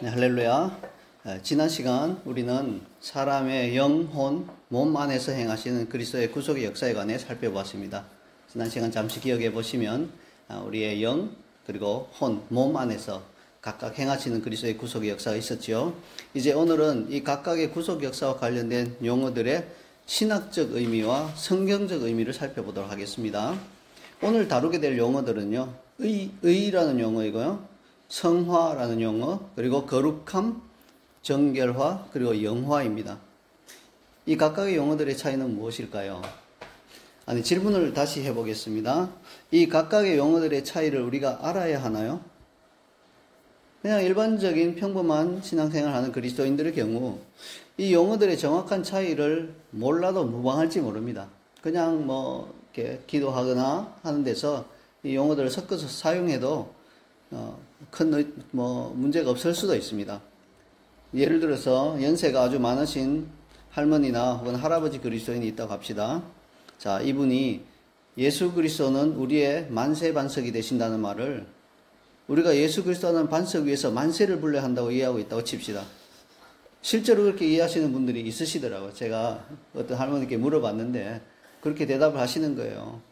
네, 할렐루야. 지난 시간 우리는 사람의 영혼, 몸 안에서 행하시는 그리스도의 구속의 역사에 관해 살펴보았습니다. 지난 시간 잠시 기억해 보시면 우리의 영, 그리고 혼, 몸 안에서 각각 행하시는 그리스도의 구속의 역사가 있었죠. 이제 오늘은 이 각각의 구속 역사와 관련된 용어들의 신학적 의미와 성경적 의미를 살펴보도록 하겠습니다. 오늘 다루게 될 용어들은요, 의라는 용어이고요, 성화라는 용어, 그리고 거룩함, 정결화, 그리고 영화입니다. 이 각각의 용어들의 차이는 무엇일까요? 질문을 다시 해보겠습니다. 이 각각의 용어들의 차이를 우리가 알아야 하나요? 그냥 일반적인 평범한 신앙생활을 하는 그리스도인들의 경우 이 용어들의 정확한 차이를 몰라도 무방할지 모릅니다. 그냥 이렇게 기도하거나 하는 데서 이 용어들을 섞어서 사용해도 큰 문제가 없을 수도 있습니다. 예를 들어서 연세가 아주 많으신 할머니나 혹은 할아버지 그리스도인이 있다고 합시다. 자, 이분이 예수 그리스도는 우리의 만세 반석이 되신다는 말을 우리가 예수 그리스도는 반석 위에서 만세를 불러야 한다고 이해하고 있다고 칩시다. 실제로 그렇게 이해하시는 분들이 있으시더라고요. 제가 어떤 할머니께 물어봤는데 그렇게 대답을 하시는 거예요.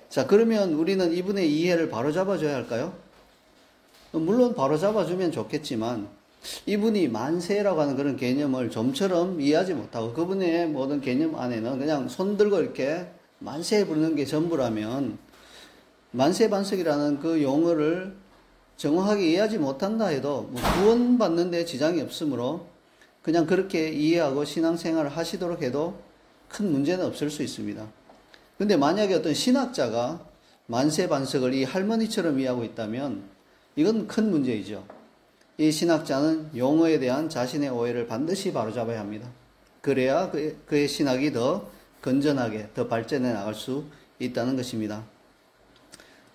자, 그러면 우리는 이분의 이해를 바로잡아줘야 할까요? 물론 바로잡아주면 좋겠지만 이분이 만세라고 하는 그런 개념을 좀처럼 이해하지 못하고 그분의 모든 개념 안에는 그냥 손들고 이렇게 만세 부르는 게 전부라면 만세 반석이라는 그 용어를 정확하게 이해하지 못한다 해도 구원받는 데 지장이 없으므로 그냥 그렇게 이해하고 신앙생활을 하시도록 해도 큰 문제는 없을 수 있습니다. 근데 만약에 어떤 신학자가 만세 반석을 이 할머니처럼 이해하고 있다면 이건 큰 문제이죠. 이 신학자는 용어에 대한 자신의 오해를 반드시 바로잡아야 합니다. 그래야 그의 신학이 더 건전하게 더 발전해 나갈 수 있다는 것입니다.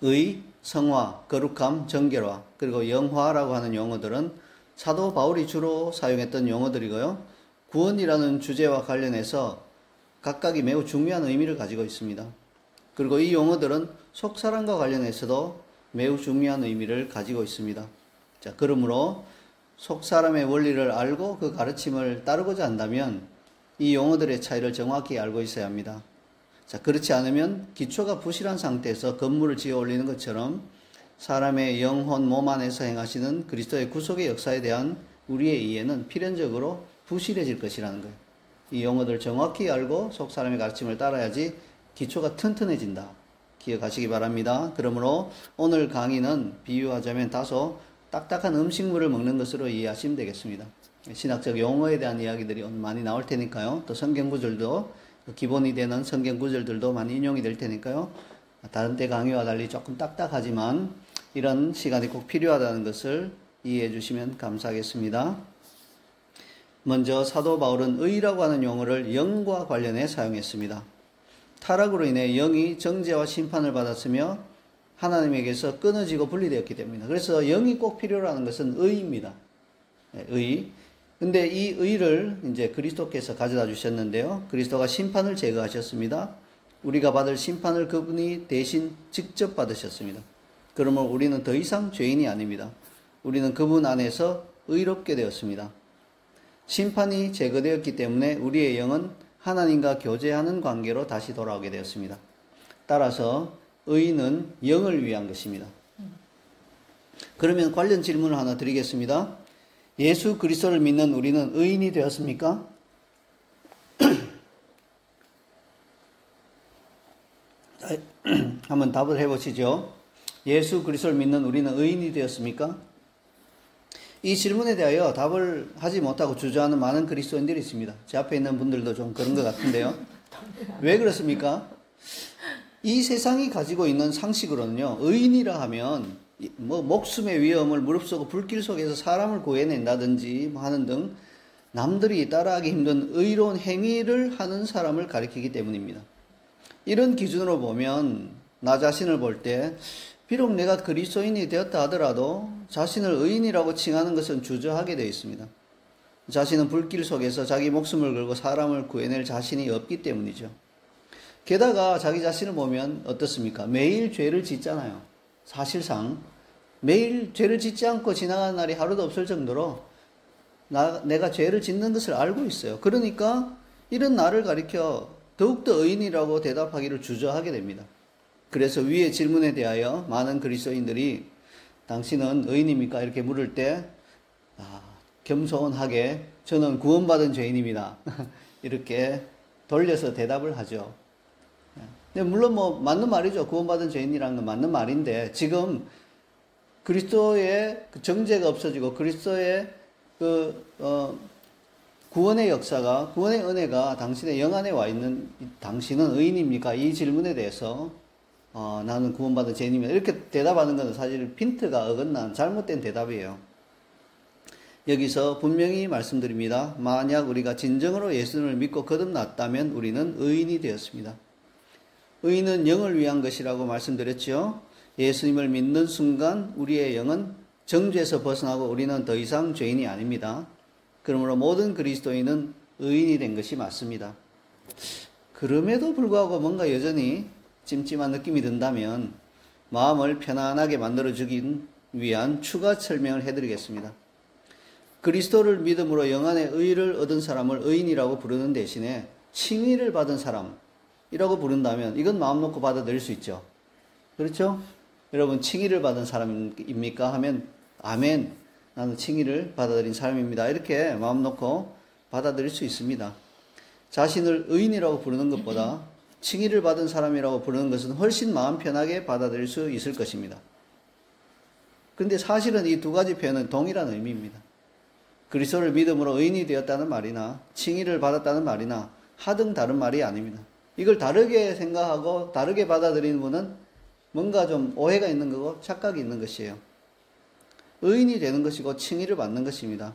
의, 성화, 거룩함, 정결화, 그리고 영화라고 하는 용어들은 사도 바울이 주로 사용했던 용어들이고요. 구원이라는 주제와 관련해서 각각이 매우 중요한 의미를 가지고 있습니다. 그리고 이 용어들은 속사람과 관련해서도 매우 중요한 의미를 가지고 있습니다. 자, 그러므로 속사람의 원리를 알고 그 가르침을 따르고자 한다면 이 용어들의 차이를 정확히 알고 있어야 합니다. 자, 그렇지 않으면 기초가 부실한 상태에서 건물을 지어 올리는 것처럼 사람의 영혼 몸 안에서 행하시는 그리스도의 구속의 역사에 대한 우리의 이해는 필연적으로 부실해질 것이라는 거예요. 이 용어들을 정확히 알고 속사람의 가르침을 따라야지 기초가 튼튼해진다. 기억하시기 바랍니다. 그러므로 오늘 강의는 비유하자면 다소 딱딱한 음식물을 먹는 것으로 이해하시면 되겠습니다. 신학적 용어에 대한 이야기들이 오늘 많이 나올 테니까요. 또 성경 구절도 기본이 되는 성경 구절들도 많이 인용이 될 테니까요. 다른 때 강의와 달리 조금 딱딱하지만 이런 시간이 꼭 필요하다는 것을 이해해 주시면 감사하겠습니다. 먼저 사도 바울은 의라고 하는 용어를 영과 관련해 사용했습니다. 타락으로 인해 영이 정죄와 심판을 받았으며 하나님에게서 끊어지고 분리되었기 때문입니다. 그래서 영이 꼭 필요라는 것은 의입니다. 의. 근데 이 의를 이제 그리스도께서 가져다 주셨는데요. 그리스도가 심판을 제거하셨습니다. 우리가 받을 심판을 그분이 대신 직접 받으셨습니다. 그러면 우리는 더 이상 죄인이 아닙니다. 우리는 그분 안에서 의롭게 되었습니다. 심판이 제거되었기 때문에 우리의 영은 하나님과 교제하는 관계로 다시 돌아오게 되었습니다. 따라서 의는 영을 위한 것입니다. 그러면 관련 질문을 하나 드리겠습니다. 예수 그리스도를 믿는 우리는 의인이 되었습니까? 한번 답을 해보시죠. 예수 그리스도를 믿는 우리는 의인이 되었습니까? 이 질문에 대하여 답을 하지 못하고 주저하는 많은 그리스도인들이 있습니다. 제 앞에 있는 분들도 좀 그런 것 같은데요. 왜 그렇습니까? 이 세상이 가지고 있는 상식으로는요, 의인이라 하면 목숨의 위험을 무릅쓰고 불길 속에서 사람을 구해낸다든지 하는 등 남들이 따라하기 힘든 의로운 행위를 하는 사람을 가리키기 때문입니다. 이런 기준으로 보면 나 자신을 볼 때 비록 내가 그리스도인이 되었다 하더라도 자신을 의인이라고 칭하는 것은 주저하게 되어 있습니다. 자신은 불길 속에서 자기 목숨을 걸고 사람을 구해낼 자신이 없기 때문이죠. 게다가 자기 자신을 보면 어떻습니까? 매일 죄를 짓잖아요. 사실상 매일 죄를 짓지 않고 지나가는 날이 하루도 없을 정도로 내가 죄를 짓는 것을 알고 있어요. 그러니까 이런 나를 가리켜 더욱더 의인이라고 대답하기를 주저하게 됩니다. 그래서 위의 질문에 대하여 많은 그리스도인들이 당신은 의인입니까? 이렇게 물을 때 겸손하게 저는 구원받은 죄인입니다. 이렇게 돌려서 대답을 하죠. 근데 물론 뭐 맞는 말이죠. 구원받은 죄인이라는 건 맞는 말인데 지금 그리스도의 그 정죄가 없어지고 그리스도의 구원의 역사가, 구원의 은혜가 당신의 영 안에 와 있는 당신은 의인입니까? 이 질문에 대해서 나는 구원받은 죄인입니다. 이렇게 대답하는 것은 사실 핀트가 어긋난 잘못된 대답이에요. 여기서 분명히 말씀드립니다. 만약 우리가 진정으로 예수님을 믿고 거듭났다면 우리는 의인이 되었습니다. 의인은 영을 위한 것이라고 말씀드렸죠. 예수님을 믿는 순간 우리의 영은 정죄에서 벗어나고 우리는 더 이상 죄인이 아닙니다. 그러므로 모든 그리스도인은 의인이 된 것이 맞습니다. 그럼에도 불구하고 뭔가 여전히 찜찜한 느낌이 든다면 마음을 편안하게 만들어주기 위한 추가 설명을 해드리겠습니다. 그리스도를 믿음으로 영안의 의를 얻은 사람을 의인이라고 부르는 대신에 칭의를 받은 사람이라고 부른다면 이건 마음 놓고 받아들일 수 있죠. 그렇죠? 여러분 칭의를 받은 사람입니까? 하면 아멘, 나는 칭의를 받아들인 사람입니다. 이렇게 마음 놓고 받아들일 수 있습니다. 자신을 의인이라고 부르는 것보다 칭의를 받은 사람이라고 부르는 것은 훨씬 마음 편하게 받아들일 수 있을 것입니다. 그런데 사실은 이 두 가지 표현은 동일한 의미입니다. 그리스도를 믿음으로 의인이 되었다는 말이나 칭의를 받았다는 말이나 하등 다른 말이 아닙니다. 이걸 다르게 생각하고 다르게 받아들이는 분은 뭔가 좀 오해가 있는 거고 착각이 있는 것이에요. 의인이 되는 것이고 칭의를 받는 것입니다.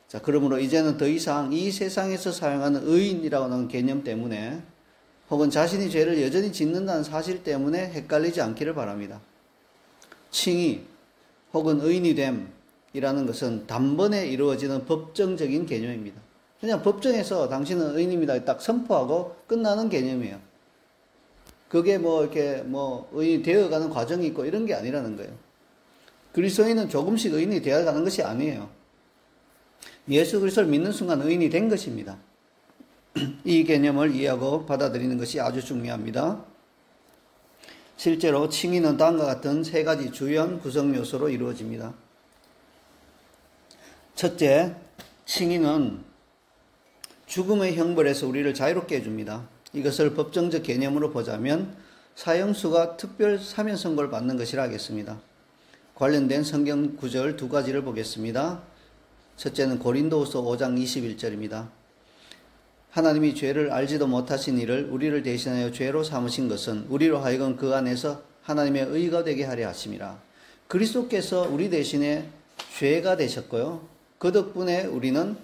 자, 그러므로 이제는 더 이상 이 세상에서 사용하는 의인이라고 하는 개념 때문에 혹은 자신이 죄를 여전히 짓는다는 사실 때문에 헷갈리지 않기를 바랍니다. 칭의 혹은 의인이 됨이라는 것은 단번에 이루어지는 법정적인 개념입니다. 그냥 법정에서 당신은 의인입니다. 딱 선포하고 끝나는 개념이에요. 그게 이렇게 의인이 되어가는 과정이 있고 이런 게 아니라는 거예요. 그리스도인은 조금씩 의인이 되어가는 것이 아니에요. 예수 그리스도를 믿는 순간 의인이 된 것입니다. 이 개념을 이해하고 받아들이는 것이 아주 중요합니다. 실제로 칭의는 다음과 같은 세 가지 주요한 구성 요소로 이루어집니다. 첫째, 칭의는 죽음의 형벌에서 우리를 자유롭게 해줍니다. 이것을 법정적 개념으로 보자면 사형수가 특별 사면 선고를 받는 것이라 하겠습니다. 관련된 성경 구절 두 가지를 보겠습니다. 첫째는 고린도후서 5장 21절입니다. 하나님이 죄를 알지도 못하신 이를 우리를 대신하여 죄로 삼으신 것은 우리로 하여금 그 안에서 하나님의 의가 되게 하려 하심이라. 그리스도께서 우리 대신에 죄가 되셨고요. 그 덕분에 우리는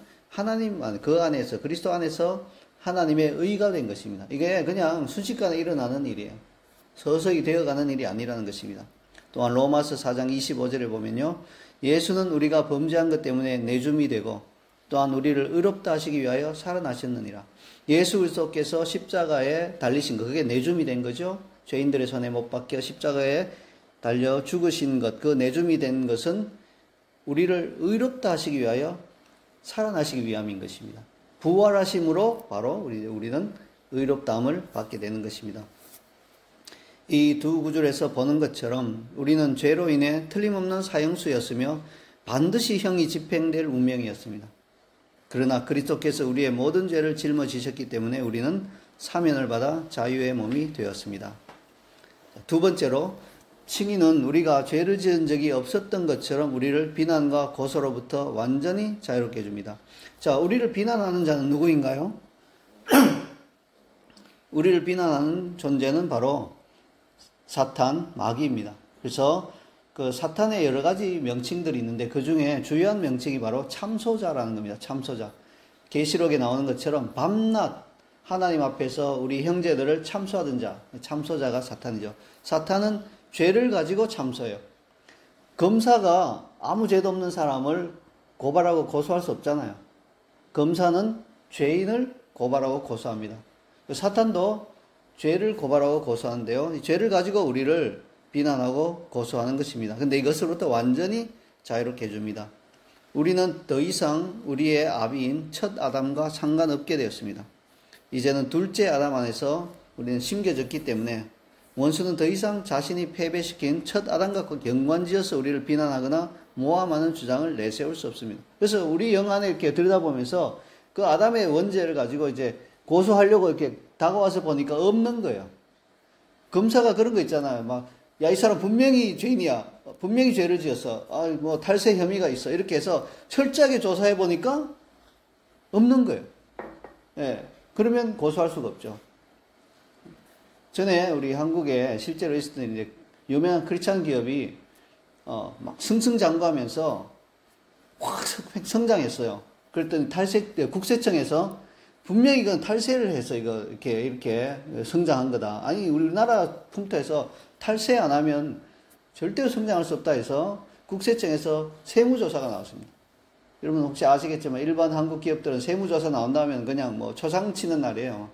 그 안에서, 그리스도 안에서 하나님의 의가 된 것입니다. 이게 그냥 순식간에 일어나는 일이에요. 서서히 되어가는 일이 아니라는 것입니다. 또한 로마서 4장 25절에 보면요. 예수는 우리가 범죄한 것 때문에 내줌이 되고 또한 우리를 의롭다 하시기 위하여 살아나셨느니라. 예수 그리스도께서 십자가에 달리신 것, 그게 내줌이 된 거죠. 죄인들의 손에 못 박혀 십자가에 달려 죽으신 것, 그 내줌이 된 것은 우리를 의롭다 하시기 위하여 살아나시기 위함인 것입니다. 부활하심으로 바로 우리는 의롭다함을 받게 되는 것입니다. 이 두 구절에서 보는 것처럼 우리는 죄로 인해 틀림없는 사형수였으며 반드시 형이 집행될 운명이었습니다. 그러나 그리스도께서 우리의 모든 죄를 짊어지셨기 때문에 우리는 사면을 받아 자유의 몸이 되었습니다. 두 번째로 칭의는 우리가 죄를 지은 적이 없었던 것처럼 우리를 비난과 고소로부터 완전히 자유롭게 해줍니다. 자, 우리를 비난하는 자는 누구인가요? 우리를 비난하는 존재는 바로 사탄, 마귀입니다. 그래서 그 사탄의 여러 가지 명칭들이 있는데 그 중에 주요한 명칭이 바로 참소자라는 겁니다. 참소자. 계시록에 나오는 것처럼 밤낮 하나님 앞에서 우리 형제들을 참소하던 자, 참소자가 사탄이죠. 사탄은 죄를 가지고 참소해요. 검사가 아무 죄도 없는 사람을 고발하고 고소할 수 없잖아요. 검사는 죄인을 고발하고 고소합니다. 사탄도 죄를 고발하고 고소하는데요. 이 죄를 가지고 우리를 비난하고 고소하는 것입니다. 근데 이것으로부터 완전히 자유롭게 해줍니다. 우리는 더 이상 우리의 아비인 첫 아담과 상관없게 되었습니다. 이제는 둘째 아담 안에서 우리는 심겨졌기 때문에 원수는 더 이상 자신이 패배시킨 첫 아담과 연관지어서 우리를 비난하거나 모함하는 주장을 내세울 수 없습니다. 그래서 우리 영 안에 이렇게 들여다보면서 그 아담의 원죄를 가지고 이제 고소하려고 이렇게 다가와서 보니까 없는 거예요. 검사가 그런 거 있잖아요. 막, 야, 이 사람 분명히 죄인이야. 분명히 죄를 지었어. 아, 뭐, 탈세 혐의가 있어. 이렇게 해서 철저하게 조사해 보니까 없는 거예요. 예. 그러면 고소할 수가 없죠. 전에 우리 한국에 실제로 있었던 이제 유명한 크리스찬 기업이 막 승승장구하면서 확 성장했어요. 그랬더니 국세청에서 분명히 이건 탈세를 해서 이렇게 성장한 거다. 아니, 우리나라 풍토에서 탈세 안 하면 절대로 성장할 수 없다 해서 국세청에서 세무조사가 나왔습니다. 여러분 혹시 아시겠지만 일반 한국 기업들은 세무조사 나온다면 그냥 뭐 초상 치는 날이에요.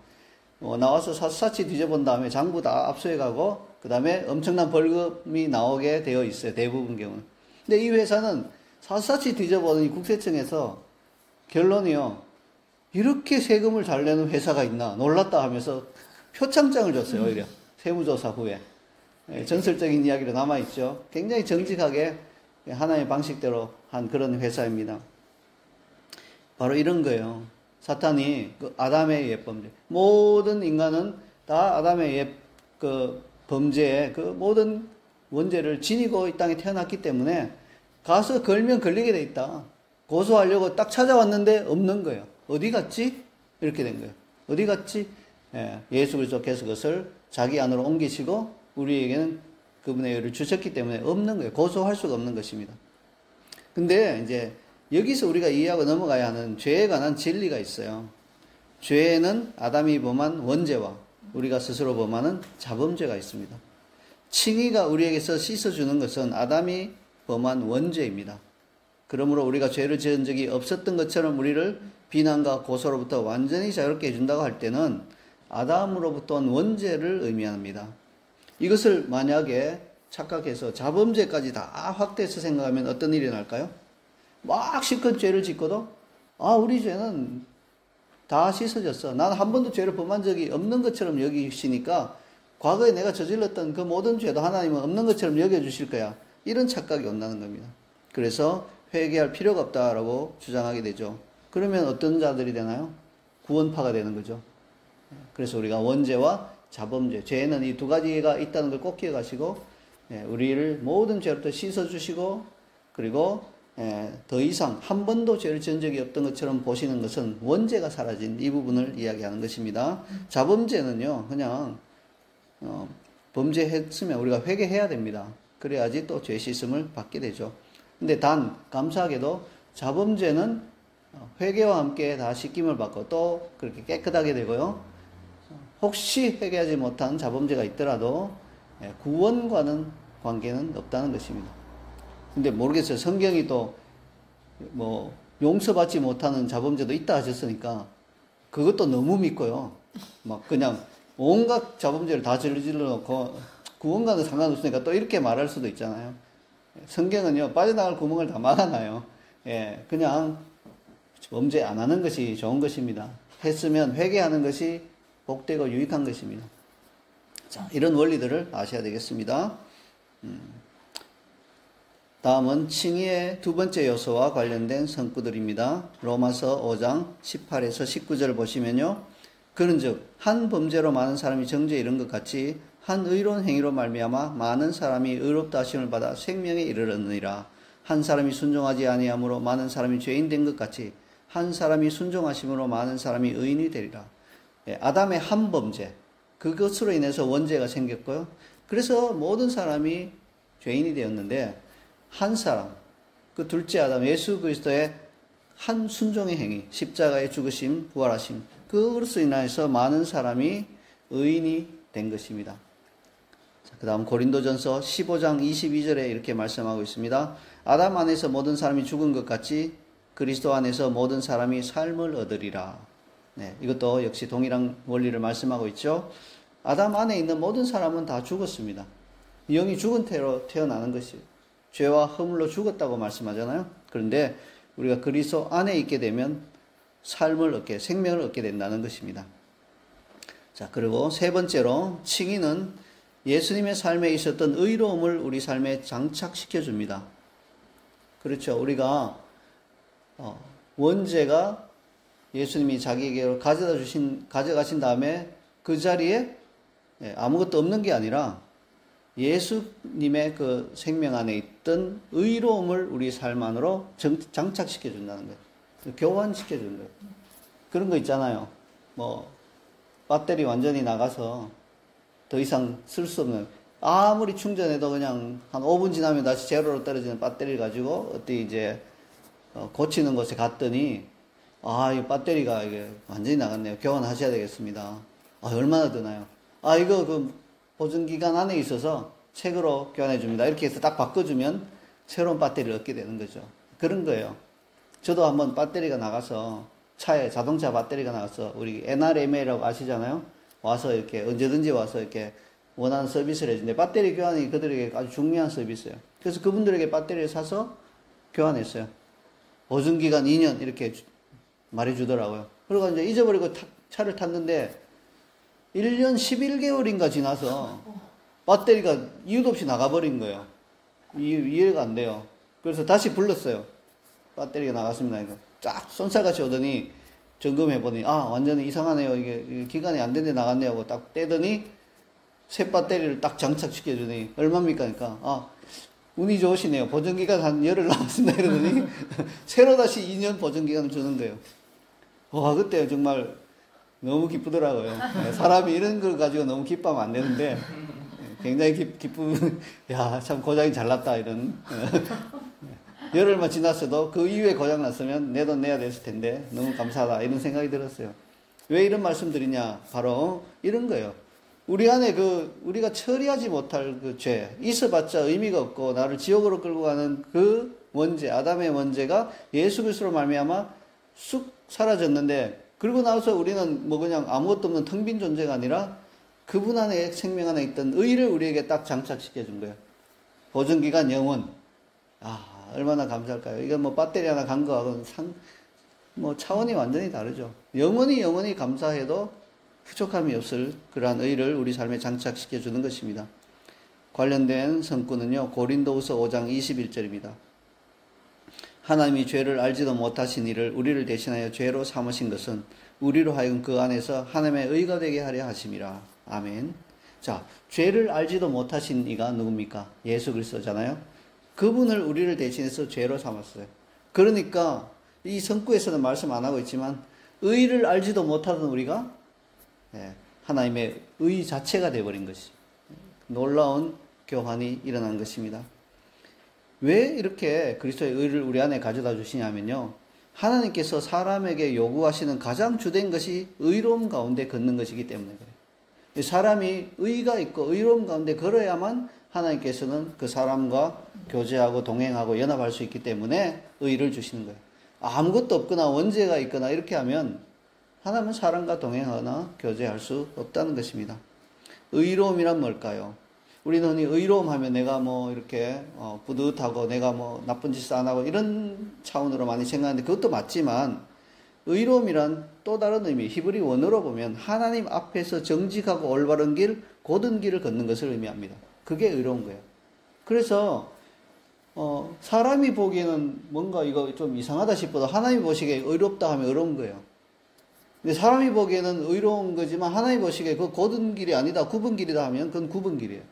나와서 샅샅이 뒤져본 다음에 장부 다 압수해가고 그 다음에 엄청난 벌금이 나오게 되어 있어요. 대부분 경우는. 근데 이 회사는 샅샅이 뒤져보더니 국세청에서 결론이요. 이렇게 세금을 잘 내는 회사가 있나 놀랐다 하면서 표창장을 줬어요. 오히려 세무조사 후에. 전설적인 이야기로 남아있죠. 굉장히 정직하게 하나의 방식대로 한 그런 회사입니다. 바로 이런 거예요. 사탄이 그 아담의 옛 범죄. 모든 인간은 다 아담의 옛 그 범죄의 그 모든 원죄를 지니고 이 땅에 태어났기 때문에 가서 걸면 걸리게 돼 있다. 고소하려고 딱 찾아왔는데 없는 거예요. 어디 갔지? 이렇게 된 거예요. 어디 갔지? 예수 그리스도께서 그것을 자기 안으로 옮기시고 우리에게는 그분의 의를 주셨기 때문에 없는 거예요. 고소할 수가 없는 것입니다. 근데 이제 여기서 우리가 이해하고 넘어가야 하는 죄에 관한 진리가 있어요. 죄에는 아담이 범한 원죄와 우리가 스스로 범하는 자범죄가 있습니다. 칭의가 우리에게서 씻어주는 것은 아담이 범한 원죄입니다. 그러므로 우리가 죄를 지은 적이 없었던 것처럼 우리를 비난과 고소로부터 완전히 자유롭게 해준다고 할 때는 아담으로부터 온 원죄를 의미합니다. 이것을 만약에 착각해서 자범죄까지 다 확대해서 생각하면 어떤 일이 날까요? 막 실컷 죄를 짓고도 우리 죄는 다 씻어졌어. 난 한 번도 죄를 범한 적이 없는 것처럼 여기시니까 과거에 내가 저질렀던 그 모든 죄도 하나님은 없는 것처럼 여겨주실 거야. 이런 착각이 온다는 겁니다. 그래서 회개할 필요가 없다라고 주장하게 되죠. 그러면 어떤 자들이 되나요? 구원파가 되는 거죠. 그래서 우리가 원죄와 자범죄, 죄에는 이 두 가지가 있다는 걸 꼭 기억하시고 우리를 모든 죄로부터 씻어주시고 그리고 더 이상 한 번도 죄를 지은 적이 없던 것처럼 보시는 것은 원죄가 사라진 이 부분을 이야기하는 것입니다. 자범죄는요, 그냥 범죄했으면 우리가 회개해야 됩니다. 그래야지 또 죄 씻음을 받게 되죠. 근데 단 감사하게도 자범죄는 회개와 함께 다 씻김을 받고 또 그렇게 깨끗하게 되고요. 혹시 회개하지 못한 자범죄가 있더라도 구원과는 관계는 없다는 것입니다. 근데 모르겠어요. 성경이 또 뭐 용서받지 못하는 자범죄도 있다 하셨으니까 그것도 너무 믿고요. 막 그냥 온갖 자범죄를 다 질러 놓고 구원과는 상관없으니까 또 이렇게 말할 수도 있잖아요. 성경은요, 빠져나갈 구멍을 다 막아놔요. 그냥 범죄 안 하는 것이 좋은 것입니다. 했으면 회개하는 것이 복되고 유익한 것입니다. 자, 이런 원리들을 아셔야 되겠습니다. 다음은 칭의의 두 번째 요소와 관련된 성구들입니다. 로마서 5장 18에서 19절 보시면요. 그런즉 한 범죄로 많은 사람이 정죄에 이른 것 같이 한 의로운 행위로 말미암아 많은 사람이 의롭다 하심을 받아 생명에 이르렀느니라. 한 사람이 순종하지 아니함으로 많은 사람이 죄인 된 것 같이 한 사람이 순종하심으로 많은 사람이 의인이 되리라. 아담의 한 범죄, 그것으로 인해서 원죄가 생겼고요. 그래서 모든 사람이 죄인이 되었는데 한 사람, 그 둘째 아담 예수 그리스도의 한 순종의 행위, 십자가의 죽으심, 부활하심, 그것으로 인해서 많은 사람이 의인이 된 것입니다. 그 다음 고린도전서 15장 22절에 이렇게 말씀하고 있습니다. 아담 안에서 모든 사람이 죽은 것 같이 그리스도 안에서 모든 사람이 삶을 얻으리라. 이것도 역시 동일한 원리를 말씀하고 있죠. 아담 안에 있는 모든 사람은 다 죽었습니다. 영이 죽은 태로 태어나는 것이에요. 죄와 허물로 죽었다고 말씀하잖아요. 그런데 우리가 그리스도 안에 있게 되면 생명을 얻게 된다는 것입니다. 자, 그리고 세 번째로 칭의는 예수님의 삶에 있었던 의로움을 우리 삶에 장착시켜 줍니다. 그렇죠. 우리가 원죄가 예수님이 자기에게 가져가신 다음에 그 자리에 아무것도 없는 게 아니라 예수님의 그 생명 안에 있던 의로움을 우리 삶 안으로 장착시켜 준다는 거예요. 교환시켜 주는 거예요. 그런 거 있잖아요. 뭐 배터리 완전히 나가서 더 이상 쓸 수 없는, 아무리 충전해도 그냥 한 5분 지나면 다시 제로로 떨어지는 배터리를 가지고 어디 이제 고치는 곳에 갔더니 이 배터리가 이게 완전히 나갔네요. 교환하셔야 되겠습니다. 얼마나 드나요? 이거 그 보증기간 안에 있어서 책으로 교환해 줍니다. 이렇게 해서 딱 바꿔주면 새로운 배터리를 얻게 되는 거죠. 그런 거예요. 저도 한번 배터리가 나가서, 차에 자동차 배터리가 나가서, 우리 NRMA라고 아시잖아요? 와서 이렇게 언제든지 와서 이렇게 원하는 서비스를 해주는데, 배터리 교환이 그들에게 아주 중요한 서비스예요. 그래서 그분들에게 배터리를 사서 교환했어요. 보증기간 2년 이렇게 말해주더라고요. 그리고 이제 잊어버리고 차를 탔는데 1년 11개월인가 지나서 배터리가 이유도 없이 나가버린 거예요. 이해가 안 돼요. 그래서 다시 불렀어요. 배터리가 나갔습니다. 이거 쫙 쏜살같이 오더니 점검해보니 완전히 이상하네요. 이게 기간이 안 된데 나갔네요 하고 딱 떼더니 새 배터리를 딱 장착시켜주니 얼마입니까? 그러니까 운이 좋으시네요. 보증기간 한 열흘 남았습니다. 이러더니 새로 다시 2년 보증기간을 주는 거예요. 그때 정말 너무 기쁘더라고요. 사람이 이런 걸 가지고 너무 기뻐하면 안 되는데 굉장히 참 고장이 잘 났다 이런. 열흘만 지났어도 그 이후에 고장 났으면 내 돈 내야 됐을 텐데 너무 감사하다 이런 생각이 들었어요. 왜 이런 말씀 드리냐? 바로 이런 거예요. 우리 안에 우리가 처리하지 못할 그 죄, 있어봤자 의미가 없고 나를 지옥으로 끌고 가는 그 원죄, 아담의 원죄가 예수 그리스도로 말미암아 쑥 사라졌는데, 그러고 나서 우리는 뭐 그냥 아무것도 없는 텅 빈 존재가 아니라 그분 안에, 생명 안에 있던 의를 우리에게 딱 장착시켜 준 거예요. 보증기간 영원. 얼마나 감사할까요? 이건 뭐 배터리 하나 간 거하고는 차원이 완전히 다르죠. 영원히 감사해도 부족함이 없을 그러한 의를 우리 삶에 장착시켜 주는 것입니다. 관련된 성구는요, 고린도후서 5장 21절입니다. 하나님이 죄를 알지도 못하신 이를 우리를 대신하여 죄로 삼으신 것은 우리로 하여금 그 안에서 하나님의 의가 되게 하려 하심이라. 아멘. 자, 죄를 알지도 못하신 이가 누굽니까? 예수 그리스도잖아요. 그분을 우리를 대신해서 죄로 삼았어요. 그러니까 이 성구에서는 말씀 안 하고 있지만 의를 알지도 못하던 우리가 하나님의 의 자체가 되어버린 것이, 놀라운 교환이 일어난 것입니다. 왜 이렇게 그리스도의 의를 우리 안에 가져다 주시냐면요, 하나님께서 사람에게 요구하시는 가장 주된 것이 의로움 가운데 걷는 것이기 때문에 그래요. 사람이 의가 있고 의로움 가운데 걸어야만 하나님께서는 그 사람과 교제하고 동행하고 연합할 수 있기 때문에 의를 주시는 거예요. 아무것도 없거나 원죄가 있거나 이렇게 하면 하나님은 사람과 동행하거나 교제할 수 없다는 것입니다. 의로움이란 뭘까요? 우리는 흔히 의로움 하면 내가 뭐 이렇게 뿌듯하고 내가 뭐 나쁜 짓을 안 하고 이런 차원으로 많이 생각하는데 그것도 맞지만, 의로움이란 또 다른 의미, 히브리 원어로 보면 하나님 앞에서 정직하고 올바른 길, 곧은 길을 걷는 것을 의미합니다. 그게 의로운 거예요. 그래서 사람이 보기에는 뭔가 이거 좀 이상하다 싶어도 하나님이 보시기에 의롭다 하면 의로운 거예요. 근데 사람이 보기에는 의로운 거지만 하나님이 보시기에 그 곧은 길이 아니다, 굽은 길이다 하면 그건 굽은 길이에요.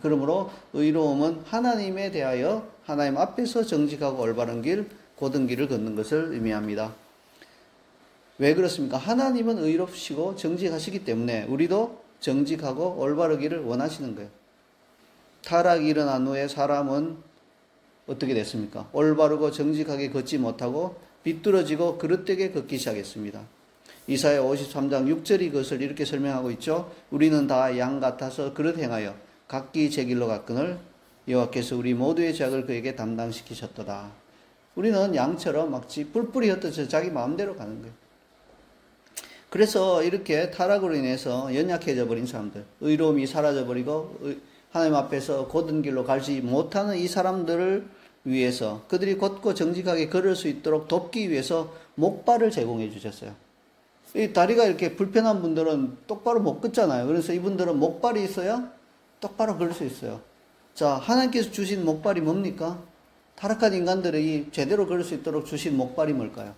그러므로 의로움은 하나님에 대하여 하나님 앞에서 정직하고 올바른 길, 곧은 길을 걷는 것을 의미합니다. 왜 그렇습니까? 하나님은 의롭시고 정직하시기 때문에 우리도 정직하고 올바르기를 원하시는 거예요. 타락이 일어난 후에 사람은 어떻게 됐습니까? 올바르고 정직하게 걷지 못하고 비뚤어지고 그릇되게 걷기 시작했습니다. 이사야 53장 6절이 그것을 이렇게 설명하고 있죠. 우리는 다 양 같아서 그릇 행하여 각기 제 길로 갔거늘 여호와께서 우리 모두의 죄악을 그에게 담당시키셨도다. 우리는 양처럼 막 뿔뿔이 흩어져 자기 마음대로 가는 거예요. 그래서 이렇게 타락으로 인해서 연약해져 버린 사람들, 의로움이 사라져 버리고 하나님 앞에서 곧은 길로 가지 못하는 이 사람들을 위해서, 그들이 곧고 정직하게 걸을 수 있도록 돕기 위해서 목발을 제공해 주셨어요. 이 다리가 이렇게 불편한 분들은 똑바로 못 걷잖아요. 그래서 이분들은 목발이 있어야 똑바로 걸을 수 있어요. 자, 하나님께서 주신 목발이 뭡니까? 타락한 인간들이 제대로 걸을 수 있도록 주신 목발이 뭘까요?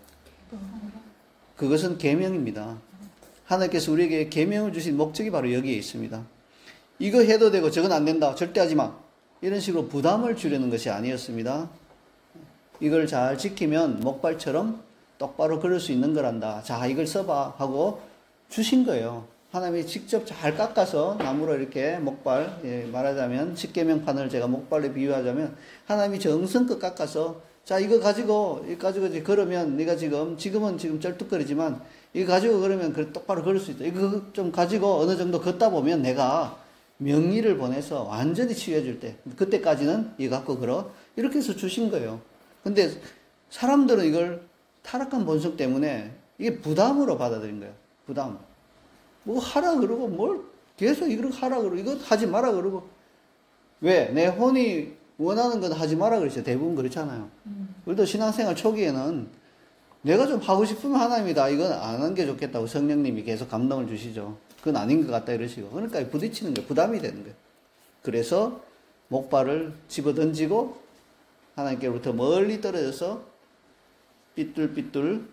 그것은 계명입니다. 하나님께서 우리에게 계명을 주신 목적이 바로 여기에 있습니다. 이거 해도 되고 저건 안 된다, 절대 하지 마, 이런 식으로 부담을 주려는 것이 아니었습니다. 이걸 잘 지키면 목발처럼 똑바로 걸을 수 있는 거란다. 자, 이걸 써봐 하고 주신 거예요. 하나님이 직접 잘 깎아서 나무로 이렇게 목발, 말하자면 십계명판을 제가 목발로 비유하자면 하나님이 정성껏 깎아서, 자, 이거 가지고 이제 걸으면 네가 지금은 쩔뚝거리지만 이거 가지고 걸으면 똑바로 걸을 수 있다. 이거 좀 가지고 어느 정도 걷다 보면 내가 명의를 보내서 완전히 치유해 줄 때, 그때까지는 이거 갖고 걸어. 이렇게 해서 주신 거예요. 근데 사람들은 이걸 타락한 본성 때문에 이게 부담으로 받아들인 거예요. 부담. 뭐 하라 그러고 뭘 계속 이걸 하라 그러고 이거 하지 마라 그러고. 왜? 내 혼이 원하는 건 하지 마라 그러죠. 대부분 그렇잖아요. 우리도 신앙생활 초기에는 내가 좀 하고 싶으면 하나님이다, 이건 안 하는 게 좋겠다고 성령님이 계속 감동을 주시죠. 그건 아닌 것 같다 이러시고. 그러니까 부딪히는 거예요. 부담이 되는 거예요. 그래서 목발을 집어 던지고 하나님께로부터 멀리 떨어져서 삐뚤삐뚤,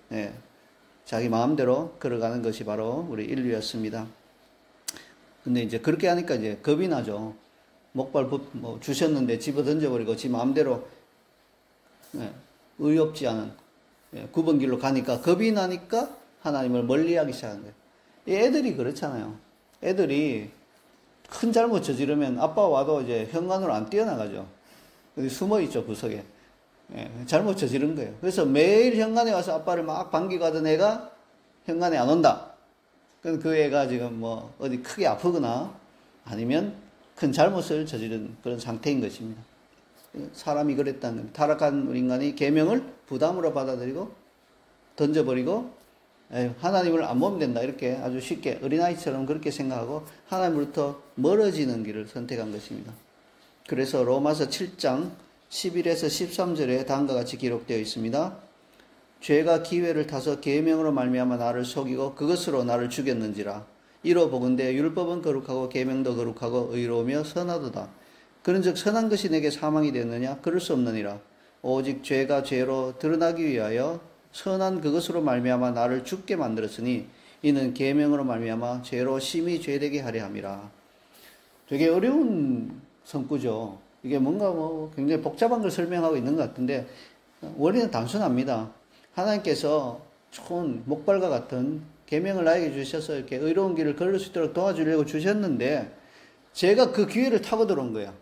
자기 마음대로 걸어가는 것이 바로 우리 인류였습니다. 근데 이제 그렇게 하니까 이제 겁이 나죠. 목발 주셨는데 집어 던져버리고 지 마음대로 의롭지 않은 9번 길로 가니까 겁이 나니까 하나님을 멀리하기 시작한 거예요. 이 애들이 그렇잖아요. 애들이 큰 잘못 저지르면 아빠 와도 이제 현관으로 안 뛰어나가죠. 어디 숨어 있죠, 구석에. 잘못 저지른 거예요. 그래서 매일 현관에 와서 아빠를 막 반기고 하던 애가 현관에 안 온다. 그럼 그 애가 지금 뭐 어디 크게 아프거나 아니면 큰 잘못을 저지른 그런 상태인 것입니다. 사람이 그랬다는 겁니다. 타락한 인간이 계명을 부담으로 받아들이고 던져버리고 하나님을 안 보면 된다, 이렇게 아주 쉽게 어린아이처럼 그렇게 생각하고 하나님으로부터 멀어지는 길을 선택한 것입니다. 그래서 로마서 7장 11에서 13절에 다음과 같이 기록되어 있습니다. 죄가 기회를 타서 계명으로 말미암아 나를 속이고 그것으로 나를 죽였는지라. 이로 보건대 율법은 거룩하고 계명도 거룩하고 의로우며 선하도다. 그런즉 선한 것이 내게 사망이 되느냐? 그럴 수 없느니라. 오직 죄가 죄로 드러나기 위하여 선한 그것으로 말미암아 나를 죽게 만들었으니 이는 계명으로 말미암아 죄로 심히 죄되게 하려 함이라. 되게 어려운 성구죠. 이게 뭔가 굉장히 복잡한 걸 설명하고 있는 것 같은데 원리는 단순합니다. 하나님께서 좋은 목발과 같은 계명을 나에게 주셔서 이렇게 의로운 길을 걸을 수 있도록 도와주려고 주셨는데 제가 그 기회를 타고 들어온 거야.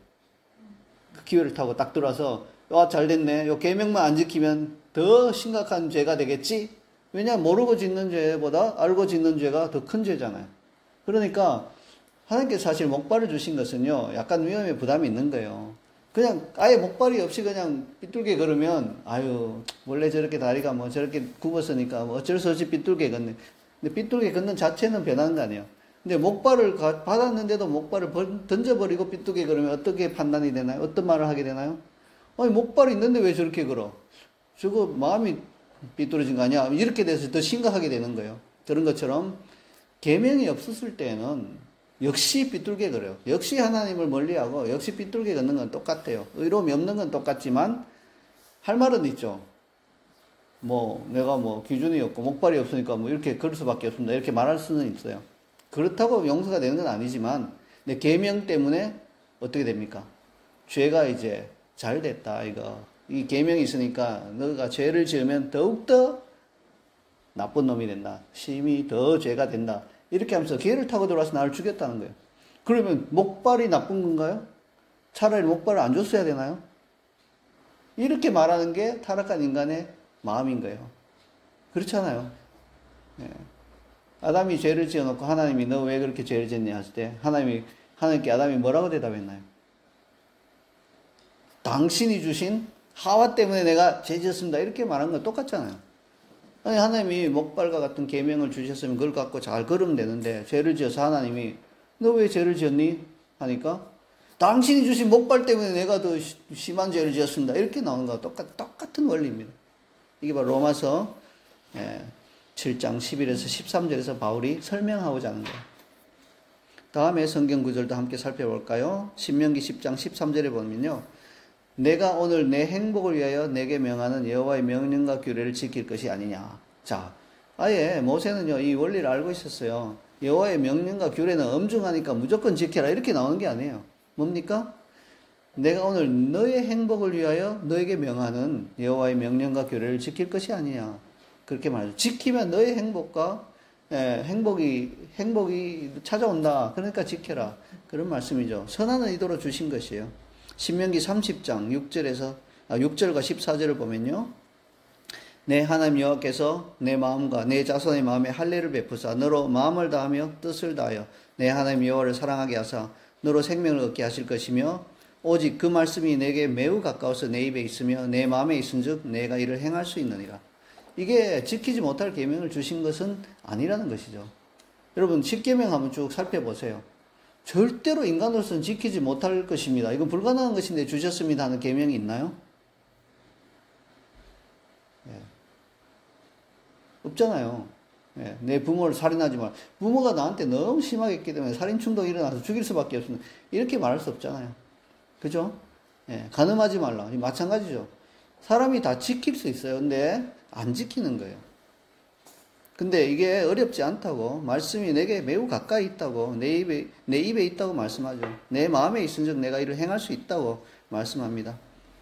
그 기회를 타고 딱 들어와서 잘 됐네. 요 계명만 안 지키면 더 심각한 죄가 되겠지? 왜냐, 모르고 짓는 죄보다 알고 짓는 죄가 더 큰 죄잖아요. 그러니까 하나님께서 사실 목발을 주신 것은요, 약간 위험에 부담이 있는 거예요. 그냥 아예 목발이 없이 그냥 삐뚤게 걸으면 원래 저렇게 다리가 저렇게 굽었으니까 어쩔 수 없이 삐뚤게 걷네. 근데 삐뚤게 걷는 자체는 변하는 거 아니에요. 근데 목발을 받았는데도 목발을 던져버리고 삐뚤게 걸으면 어떻게 판단이 되나요? 어떤 말을 하게 되나요? 목발이 있는데 왜 저렇게 걸어? 저거 마음이 삐뚤어진 거 아니야? 이렇게 돼서 더 심각하게 되는 거예요. 그런 것처럼 계명이 없었을 때는 역시 삐뚤게 걸어요. 역시 하나님을 멀리하고 역시 삐뚤게 걷는 건 똑같아요. 의로움이 없는 건 똑같지만 할 말은 있죠. 내가 기준이 없고 목발이 없으니까 이렇게 걸을 수밖에 없습니다, 이렇게 말할 수는 있어요. 그렇다고 용서가 되는 건 아니지만 근데 계명 때문에 어떻게 됩니까? 죄가 이제 잘 됐다, 이 계명이 있으니까 너가 죄를 지으면 더욱더 나쁜 놈이 된다, 심히 더 죄가 된다, 이렇게 하면서 기회를 타고 들어와서 나를 죽였다는 거예요. 그러면 목발이 나쁜 건가요? 차라리 목발을 안 줬어야 되나요? 이렇게 말하는 게 타락한 인간의 마음인 거예요. 그렇잖아요. 아담이 죄를 지어놓고 하나님이 너 왜 그렇게 죄를 지었냐 했을 때 하나님께 아담이 뭐라고 대답했나요? 당신이 주신 하와 때문에 내가 죄 지었습니다, 이렇게 말한 건 똑같잖아요. 아니, 하나님이 목발과 같은 계명을 주셨으면 그걸 갖고 잘 걸으면 되는데 죄를 지어서 하나님이 너 왜 죄를 지었니? 하니까 당신이 주신 목발 때문에 내가 더 심한 죄를 지었습니다. 이렇게 나오는 거와 똑같은 원리입니다. 이게 바로 로마서 7장 11에서 13절에서 바울이 설명하고자 하는 거예요. 다음에 성경 구절도 함께 살펴볼까요? 신명기 10장 13절에 보면요. 내가 오늘 내 행복을 위하여 내게 명하는 여호와의 명령과 규례를 지킬 것이 아니냐. 자, 아예 모세는요, 이 원리를 알고 있었어요. 여호와의 명령과 규례는 엄중하니까 무조건 지켜라. 이렇게 나오는 게 아니에요. 뭡니까? 내가 오늘 너의 행복을 위하여 너에게 명하는 여호와의 명령과 규례를 지킬 것이 아니냐. 그렇게 말하죠. 지키면 너의 행복과 행복이 찾아온다. 그러니까 지켜라. 그런 말씀이죠. 선한 의도로 주신 것이에요. 신명기 30장 6절과 14절을 보면요. 내 하나님 여호와께서 내 마음과 내 자손의 마음에 할례를 베푸사 너로 마음을 다하며 뜻을 다하여 내 하나님 여호와를 사랑하게 하사 너로 생명을 얻게 하실 것이며 오직 그 말씀이 내게 매우 가까워서 내 입에 있으며 내 마음에 있은즉 내가 이를 행할 수 있느니라. 이게 지키지 못할 계명을 주신 것은 아니라는 것이죠. 여러분 10계명 한번 쭉 살펴보세요. 절대로 인간으로서는 지키지 못할 것입니다. 이건 불가능한 것인데 주셨습니다 하는 계명이 있나요? 없잖아요. 내 부모를 살인하지 마. 부모가 나한테 너무 심하게 했기 때문에 살인 충동이 일어나서 죽일 수밖에 없습니다. 이렇게 말할 수 없잖아요. 그죠? 간음하지 말라. 마찬가지죠. 사람이 다 지킬 수 있어요. 근데 안 지키는 거예요. 근데 이게 어렵지 않다고, 말씀이 내게 매우 가까이 있다고, 내 입에 있다고 말씀하죠. 내 마음에 있은즉 내가 이를 행할 수 있다고 말씀합니다.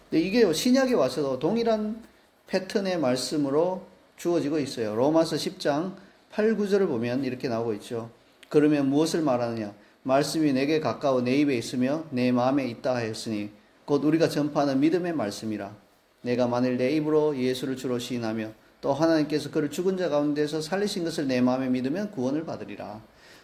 근데 이게 신약에 와서도 동일한 패턴의 말씀으로 주어지고 있어요. 로마서 10장 8, 9절을 보면 이렇게 나오고 있죠. 그러면 무엇을 말하느냐? 말씀이 내게 가까워 내 입에 있으며 내 마음에 있다 하였으니 곧 우리가 전파하는 믿음의 말씀이라. 내가 만일 내 입으로 예수를 주로 시인하며 또 하나님께서 그를 죽은 자 가운데서 살리신 것을 내 마음에 믿으면 구원을 받으리라.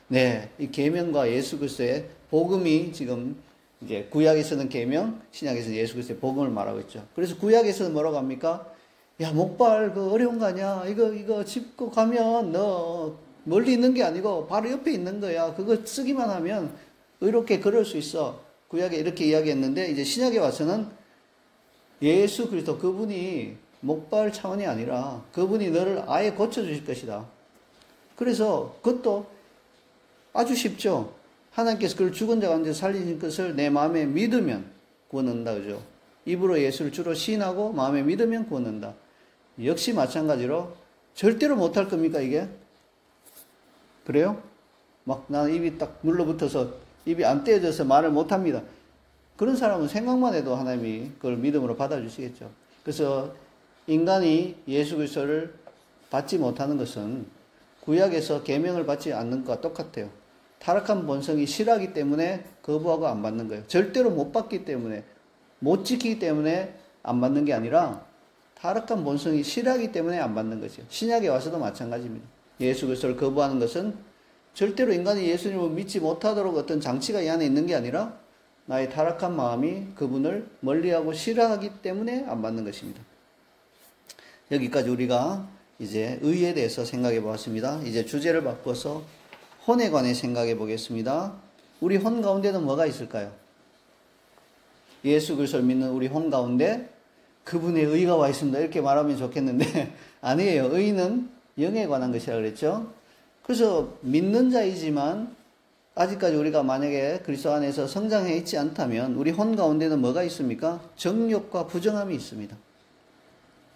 네, 이 계명과 예수 그리스도의 복음이 지금 이제 구약에서는 계명, 신약에서는 예수 그리스도의 복음을 말하고 있죠. 그래서 구약에서는 뭐라고 합니까? 야, 목발 그 어려운 거 아니야? 이거 짚고 가면 너 멀리 있는 게 아니고 바로 옆에 있는 거야. 그거 쓰기만 하면 의롭게 걸을 수 있어. 구약에 이렇게 이야기했는데 이제 신약에 와서는 예수 그리스도 그분이 목발 차원이 아니라 그분이 너를 아예 고쳐주실 것이다. 그래서 그것도 아주 쉽죠. 하나님께서 그를 죽은 자 가운데 살리신 것을 내 마음에 믿으면 구원한다. 그죠? 입으로 예수를 주로 시인하고 마음에 믿으면 구원한다. 역시 마찬가지로 절대로 못할 겁니까 이게? 그래요? 막 나는 입이 딱 눌러붙어서 입이 안 떼어져서 말을 못합니다. 그런 사람은 생각만 해도 하나님이 그걸 믿음으로 받아주시겠죠. 그래서 인간이 예수 그리스도를 받지 못하는 것은 구약에서 계명을 받지 않는 것과 똑같아요. 타락한 본성이 싫어하기 때문에 거부하고 안 받는 거예요. 절대로 못 받기 때문에, 못 지키기 때문에 안 받는 게 아니라 타락한 본성이 싫어하기 때문에 안 받는 거죠. 신약에 와서도 마찬가지입니다. 예수 그리스도를 거부하는 것은 절대로 인간이 예수님을 믿지 못하도록 어떤 장치가 이 안에 있는 게 아니라 나의 타락한 마음이 그분을 멀리하고 싫어하기 때문에 안 받는 것입니다. 여기까지 우리가 이제 의에 대해서 생각해 보았습니다. 이제 주제를 바꿔서 혼에 관해 생각해 보겠습니다. 우리 혼 가운데는 뭐가 있을까요? 예수 그리스도를 믿는 우리 혼 가운데 그분의 의가 와 있습니다. 이렇게 말하면 좋겠는데 아니에요. 의는 영에 관한 것이라 그랬죠. 그래서 믿는 자이지만 아직까지 우리가 만약에 그리스도 안에서 성장해 있지 않다면 우리 혼 가운데는 뭐가 있습니까? 정욕과 부정함이 있습니다.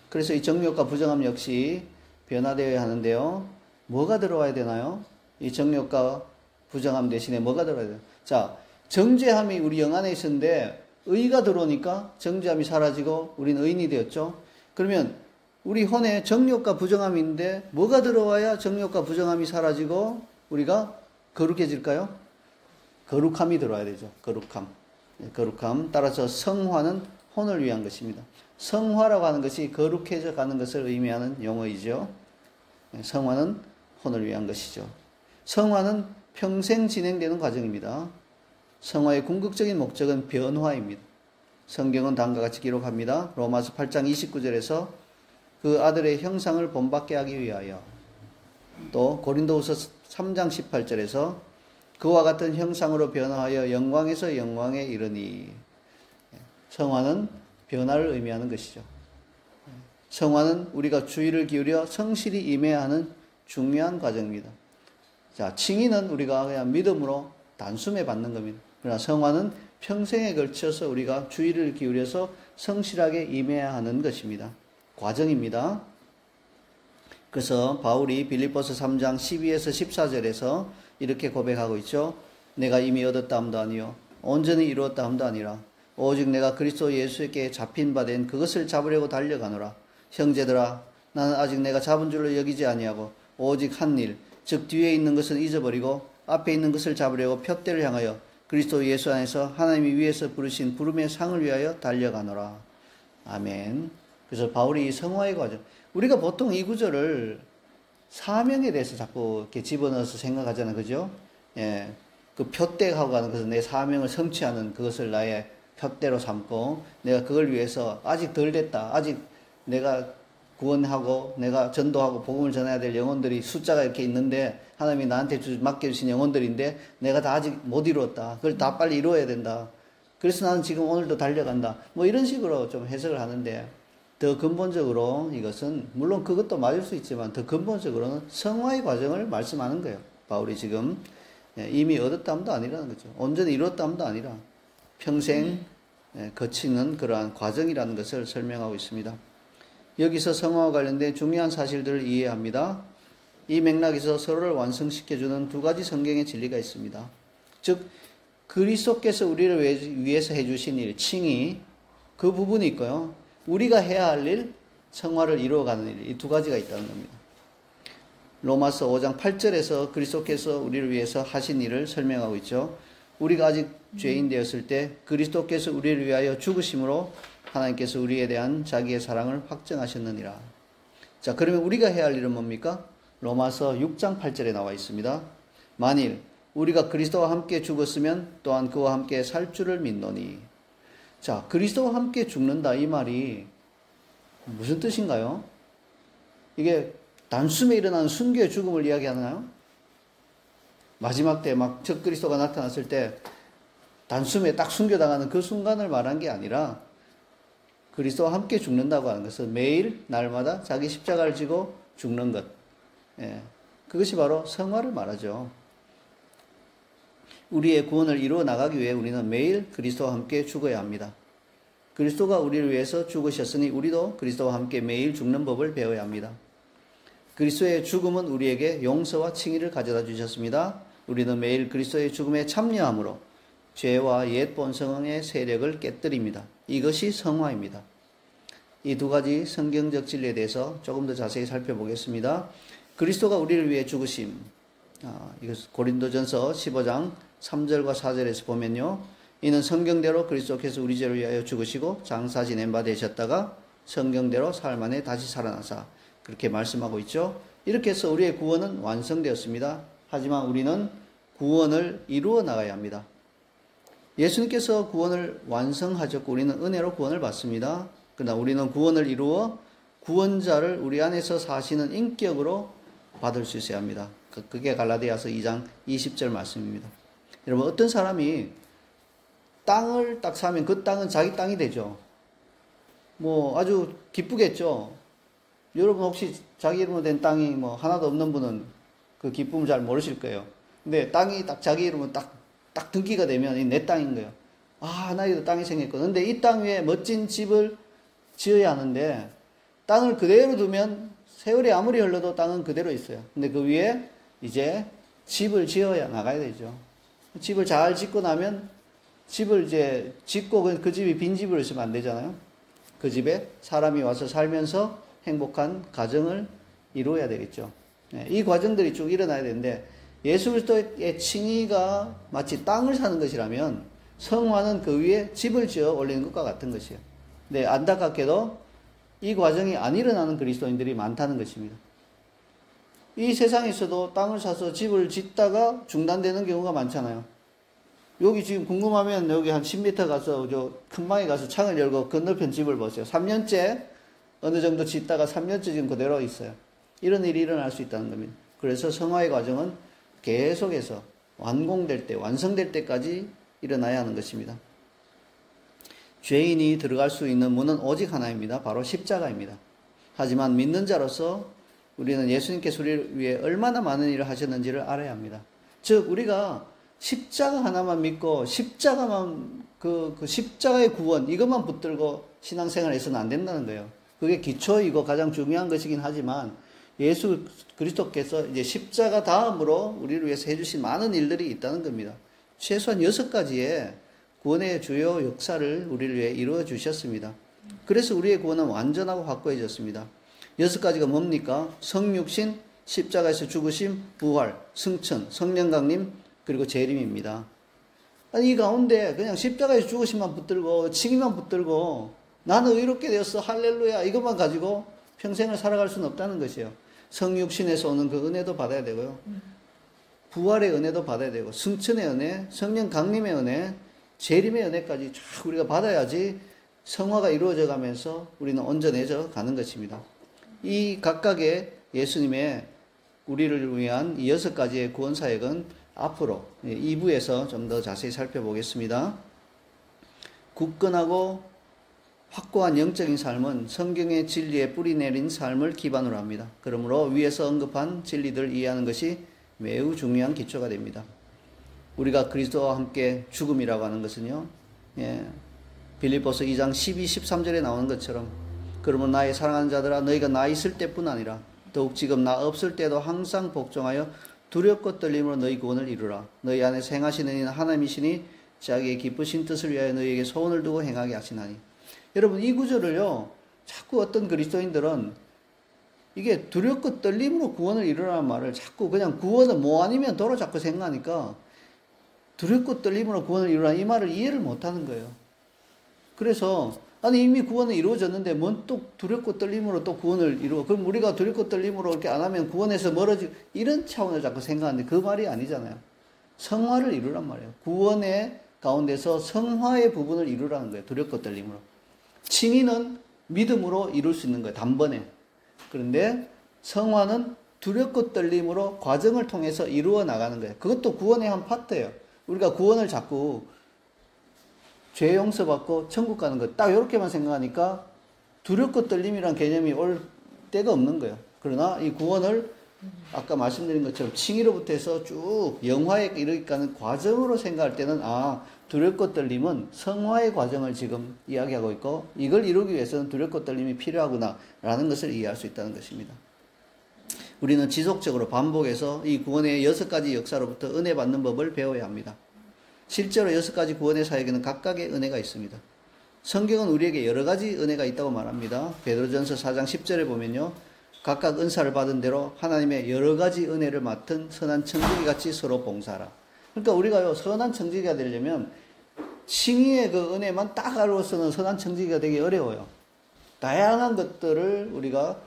그래서 이 정욕과 부정함 역시 변화되어야 하는데요. 뭐가 들어와야 되나요? 이 정욕과 부정함 대신에 뭐가 들어와야 돼요? 자, 정죄함이 우리 영 안에 있었는데 의가 들어오니까 정죄함이 사라지고 우리는 의인이 되었죠. 그러면 우리 혼에 정욕과 부정함이 있는데 뭐가 들어와야 정욕과 부정함이 사라지고 우리가 거룩해질까요? 거룩함이 들어와야 되죠. 거룩함. 따라서 성화는 혼을 위한 것입니다. 성화라고 하는 것이 거룩해져 가는 것을 의미하는 용어이죠. 성화는 혼을 위한 것이죠. 성화는 평생 진행되는 과정입니다. 성화의 궁극적인 목적은 변화입니다. 성경은 다음과 같이 기록합니다. 로마서 8장 29절에서 그 아들의 형상을 본받게 하기 위하여, 또 고린도후서 3장 18절에서 그와 같은 형상으로 변화하여 영광에서 영광에 이르니. 성화는 변화를 의미하는 것이죠. 성화는 우리가 주의를 기울여 성실히 임해야 하는 중요한 과정입니다. 자, 칭의는 우리가 그냥 믿음으로 단숨에 받는 겁니다. 그러나 성화는 평생에 걸쳐서 우리가 주의를 기울여서 성실하게 임해야 하는 것입니다. 과정입니다. 그래서 바울이 빌립보서 3장 12에서 14절에서 이렇게 고백하고 있죠. 내가 이미 얻었다 함도 아니요 온전히 이루었다 함도 아니라 오직 내가 그리스도 예수에게 잡힌 바 된 그것을 잡으려고 달려가노라. 형제들아, 나는 아직 내가 잡은 줄로 여기지 아니하고 오직 한 일, 즉 뒤에 있는 것은 잊어버리고 앞에 있는 것을 잡으려고 푯대를 향하여 그리스도 예수 안에서 하나님이 위에서 부르신 부름의 상을 위하여 달려가노라. 아멘. 그래서 바울이 이 성화의 과정, 우리가 보통 이 구절을 사명에 대해서 자꾸 이렇게 집어넣어서 생각하잖아요. 그죠? 예. 그 푯대하고 가는 것은 내 사명을 성취하는 그것을 나의 푯대로 삼고 내가 그걸 위해서 아직 덜 됐다. 아직 내가 구원하고 내가 전도하고 복음을 전해야 될 영혼들이 숫자가 이렇게 있는데 하나님이 나한테 맡겨주신 영혼들인데 내가 다 아직 못 이루었다. 그걸 다 빨리 이루어야 된다. 그래서 나는 지금 오늘도 달려간다. 뭐 이런 식으로 좀 해석을 하는데 더 근본적으로 이것은 물론 그것도 맞을 수 있지만 더 근본적으로는 성화의 과정을 말씀하는 거예요. 바울이 지금 이미 얻었다함도 아니라는 거죠. 온전히 이루었다함도 아니라 평생 거치는 그러한 과정이라는 것을 설명하고 있습니다. 여기서 성화와 관련된 중요한 사실들을 이해해야 합니다. 이 맥락에서 서로를 완성시켜주는 두 가지 성경의 진리가 있습니다. 즉 그리스도께서 우리를 위해서 해주신 일, 칭의, 그 부분이 있고요. 우리가 해야 할 일, 성화를 이루어가는 일, 이 두 가지가 있다는 겁니다. 로마서 5장 8절에서 그리스도께서 우리를 위해서 하신 일을 설명하고 있죠. 우리가 아직 죄인 되었을 때 그리스도께서 우리를 위하여 죽으심으로 하나님께서 우리에 대한 자기의 사랑을 확증하셨느니라. 자, 그러면 우리가 해야 할 일은 뭡니까? 로마서 6장 8절에 나와 있습니다. 만일 우리가 그리스도와 함께 죽었으면 또한 그와 함께 살 줄을 믿노니. 자, 그리스도와 함께 죽는다 이 말이 무슨 뜻인가요? 이게 단숨에 일어나는 순교의 죽음을 이야기하나요? 마지막 때 막 적그리스도가 나타났을 때 단숨에 딱 순교당하는 그 순간을 말한 게 아니라 그리스도와 함께 죽는다고 하는 것은 매일 날마다 자기 십자가를 지고 죽는 것. 예, 그것이 바로 성화를 말하죠. 우리의 구원을 이루어 나가기 위해 우리는 매일 그리스도와 함께 죽어야 합니다. 그리스도가 우리를 위해서 죽으셨으니 우리도 그리스도와 함께 매일 죽는 법을 배워야 합니다. 그리스도의 죽음은 우리에게 용서와 칭의를 가져다 주셨습니다. 우리는 매일 그리스도의 죽음에 참여함으로 죄와 옛 본성의 세력을 깨뜨립니다. 이것이 성화입니다. 이 두 가지 성경적 진리에 대해서 조금 더 자세히 살펴보겠습니다. 그리스도가 우리를 위해 죽으심. 이것 고린도전서 15장 3절과 4절에서 보면요. 이는 성경대로 그리스도께서 우리 죄를 위하여 죽으시고 장사 지낸 바 되셨다가 성경대로 사흘 만에 다시 살아나사. 그렇게 말씀하고 있죠. 이렇게 해서 우리의 구원은 완성되었습니다. 하지만 우리는 구원을 이루어 나가야 합니다. 예수님께서 구원을 완성하셨고 우리는 은혜로 구원을 받습니다. 그러나 우리는 구원을 이루어 구원자를 우리 안에서 사시는 인격으로 받을 수 있어야 합니다. 그게 갈라디아서 2장 20절 말씀입니다. 여러분 어떤 사람이 땅을 딱 사면 그 땅은 자기 땅이 되죠. 뭐 아주 기쁘겠죠. 여러분 혹시 자기 이름으로 된 땅이 뭐 하나도 없는 분은 그 기쁨을 잘 모르실 거예요. 근데 땅이 딱 자기 이름으로 딱 등기가 되면 이 내 땅인 거예요. 아, 나에게도 땅이 생겼거든. 근데 이 땅 위에 멋진 집을 지어야 하는데 땅을 그대로 두면 세월이 아무리 흘러도 땅은 그대로 있어요. 근데 그 위에 이제 집을 지어야 나가야 되죠. 집을 잘 짓고 나면 집을 이제 짓고 그 집이 빈집으로 있으면 안 되잖아요. 그 집에 사람이 와서 살면서 행복한 가정을 이루어야 되겠죠. 이 과정들이 쭉 일어나야 되는데 예수 그리스도의 칭의가 마치 땅을 사는 것이라면 성화는 그 위에 집을 지어 올리는 것과 같은 것이에요. 근데 안타깝게도 이 과정이 안 일어나는 그리스도인들이 많다는 것입니다. 이 세상에서도 땅을 사서 집을 짓다가 중단되는 경우가 많잖아요. 여기 지금 궁금하면 여기 한 10m 가서 저 큰방에 가서 창을 열고 건너편 집을 보세요. 3년째 어느 정도 짓다가 3년째 지금 그대로 있어요. 이런 일이 일어날 수 있다는 겁니다. 그래서 성화의 과정은 계속해서 완공될 때, 완성될 때까지 일어나야 하는 것입니다. 죄인이 들어갈 수 있는 문은 오직 하나입니다. 바로 십자가입니다. 하지만 믿는 자로서 우리는 예수님께서 우리를 위해 얼마나 많은 일을 하셨는지를 알아야 합니다. 즉 우리가 십자가 하나만 믿고 십자가만 그 십자가의 구원 이것만 붙들고 신앙생활을 해서는 안 된다는 거예요. 그게 기초이고 가장 중요한 것이긴 하지만 예수 그리스도께서 이제 십자가 다음으로 우리를 위해서 해주신 많은 일들이 있다는 겁니다. 최소한 6가지의 구원의 주요 역사를 우리를 위해 이루어 주셨습니다. 그래서 우리의 구원은 완전하고 확고해졌습니다. 6가지가 뭡니까? 성육신, 십자가에서 죽으심, 부활, 승천, 성령 강림, 그리고 재림입니다. 아니 이 가운데 그냥 십자가에서 죽으심만 붙들고 칭의만 붙들고 나는 의롭게 되었어 할렐루야 이것만 가지고 평생을 살아갈 수는 없다는 것이에요. 성육신에서 오는 그 은혜도 받아야 되고요. 부활의 은혜도 받아야 되고 승천의 은혜, 성령 강림의 은혜, 재림의 은혜까지 쫙 우리가 받아야지 성화가 이루어져 가면서 우리는 온전해져 가는 것입니다. 이 각각의 예수님의 우리를 위한 이 6가지의 구원 사역은 앞으로 2부에서 좀 더 자세히 살펴보겠습니다. 굳건하고 확고한 영적인 삶은 성경의 진리에 뿌리 내린 삶을 기반으로 합니다. 그러므로 위에서 언급한 진리들을 이해하는 것이 매우 중요한 기초가 됩니다. 우리가 그리스도와 함께 죽음이라고 하는 것은요, 빌립보서 2장 12, 13절에 나오는 것처럼 그러면 나의 사랑하는 자들아 너희가 나 있을 때뿐 아니라 더욱 지금 나 없을 때도 항상 복종하여 두렵고 떨림으로 너희 구원을 이루라. 너희 안에서 행하시는 이는 하나님이시니 자기의 기쁘신 뜻을 위하여 너희에게 소원을 두고 행하게 하시나니. 여러분 이 구절을요 자꾸 어떤 그리스도인들은 이게 두렵고 떨림으로 구원을 이루라는 말을 자꾸 그냥 구원은 뭐 아니면 도로 자꾸 생각하니까 두렵고 떨림으로 구원을 이루라 이 말을 이해를 못하는 거예요. 그래서 아니 이미 구원은 이루어졌는데 뭔 또 두렵고 떨림으로 또 구원을 이루어 그럼 우리가 두렵고 떨림으로 이렇게 안 하면 구원에서 멀어지고 이런 차원을 자꾸 생각하는데 그 말이 아니잖아요. 성화를 이루란 말이에요. 구원의 가운데서 성화의 부분을 이루라는 거예요. 두렵고 떨림으로. 칭의는 믿음으로 이룰 수 있는 거예요. 단번에. 그런데 성화는 두렵고 떨림으로 과정을 통해서 이루어 나가는 거예요. 그것도 구원의 한 파트예요. 우리가 구원을 자꾸 죄 용서받고 천국 가는 것 딱 이렇게만 생각하니까 두렵고 떨림이란 개념이 올 때가 없는 거예요. 그러나 이 구원을 아까 말씀드린 것처럼 칭의로부터 해서 쭉 영화에 이르기까지는 과정으로 생각할 때는 두렵고 떨림은 성화의 과정을 지금 이야기하고 있고 이걸 이루기 위해서는 두렵고 떨림이 필요하구나 라는 것을 이해할 수 있다는 것입니다. 우리는 지속적으로 반복해서 이 구원의 6가지 역사로부터 은혜 받는 법을 배워야 합니다. 실제로 6가지 구원의 사역에는 각각의 은혜가 있습니다. 성경은 우리에게 여러 가지 은혜가 있다고 말합니다. 베드로전서 4장 10절에 보면요. 각각 은사를 받은 대로 하나님의 여러 가지 은혜를 맡은 선한 청지기 같이 서로 봉사하라. 그러니까 우리가요 선한 청지기가 되려면 칭의의 그 은혜만 딱 알고서는 선한 청지기가 되기 어려워요. 다양한 것들을 우리가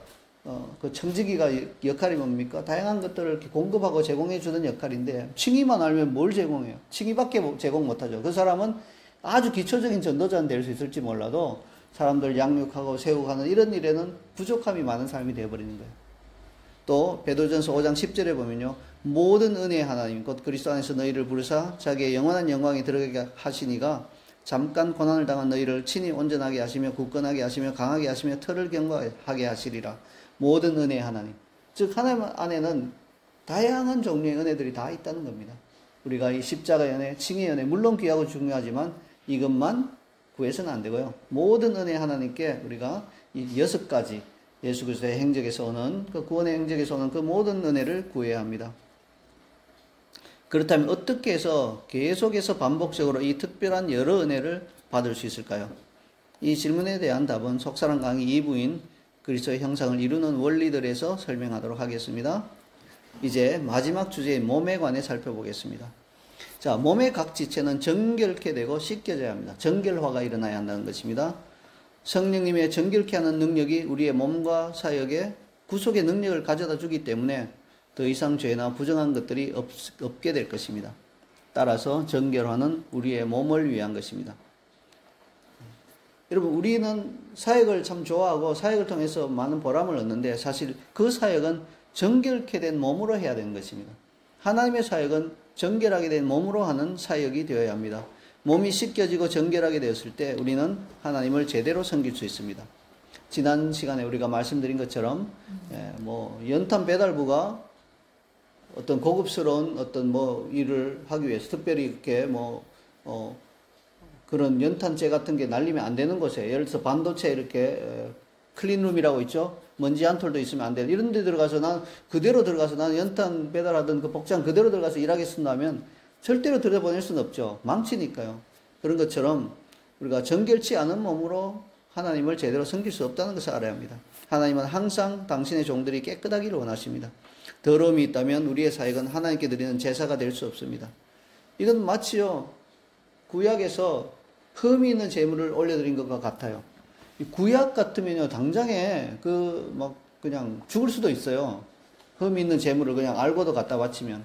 그 청지기가 역할이 뭡니까? 다양한 것들을 이렇게 공급하고 제공해 주는 역할인데 칭의만 알면 뭘 제공해요? 칭의밖에 제공 못하죠. 그 사람은 아주 기초적인 전도자는 될 수 있을지 몰라도 사람들 양육하고 세우고 하는 이런 일에는 부족함이 많은 삶이 되어버리는 거예요. 또 베드로전서 5장 10절에 보면요. 모든 은혜의 하나님 곧 그리스도 안에서 너희를 부르사 자기의 영원한 영광에 들어가게 하시니가 잠깐 고난을 당한 너희를 친히 온전하게 하시며 굳건하게 하시며 강하게 하시며 털을 경고하게 하시리라. 모든 은혜의 하나님. 즉 하나님 안에는 다양한 종류의 은혜들이 다 있다는 겁니다. 우리가 이 십자가의 은혜, 칭의의 은혜 물론 귀하고 중요하지만 이것만 구해서는 안 되고요. 모든 은혜 하나님께 우리가 이 6가지 예수 그리스도의 행적에서 오는 그 구원의 행적에서 오는 그 모든 은혜를 구해야 합니다. 그렇다면 어떻게 해서 계속해서 반복적으로 이 특별한 여러 은혜를 받을 수 있을까요? 이 질문에 대한 답은 속사랑 강의 2부인 그리스도의 형상을 이루는 원리들에서 설명하도록 하겠습니다. 이제 마지막 주제인 몸에 관해 살펴보겠습니다. 자, 몸의 각 지체는 정결케 되고 씻겨져야 합니다. 정결화가 일어나야 한다는 것입니다. 성령님의 정결케 하는 능력이 우리의 몸과 사역에 구속의 능력을 가져다 주기 때문에 더 이상 죄나 부정한 것들이 없게 될 것입니다. 따라서 정결화는 우리의 몸을 위한 것입니다. 여러분 우리는 사역을 참 좋아하고 사역을 통해서 많은 보람을 얻는데 사실 그 사역은 정결케 된 몸으로 해야 되는 것입니다. 하나님의 사역은 정결하게 된 몸으로 하는 사역이 되어야 합니다. 몸이 씻겨지고 정결하게 되었을 때 우리는 하나님을 제대로 섬길 수 있습니다. 지난 시간에 우리가 말씀드린 것처럼 연탄 배달부가 어떤 고급스러운 어떤 일을 하기 위해서 특별히 이렇게 그런 연탄재 같은 게 날리면 안 되는 곳에, 예를 들어서 반도체 이렇게 클린룸이라고 있죠. 먼지 한 톨도 있으면 안 돼. 이런 데 들어가서 난 연탄 배달하던 그 복장 그대로 들어가서 일하겠습니다 하면 절대로 들여보낼 수는 없죠. 망치니까요. 그런 것처럼 우리가 정결치 않은 몸으로 하나님을 제대로 섬길 수 없다는 것을 알아야 합니다. 하나님은 항상 당신의 종들이 깨끗하기를 원하십니다. 더러움이 있다면 우리의 사역은 하나님께 드리는 제사가 될 수 없습니다. 이건 마치요, 구약에서 흠이 있는 제물을 올려드린 것과 같아요. 구약 같으면요, 당장에 그냥 죽을 수도 있어요. 흠이 있는 제물을 그냥 알고도 갖다 바치면.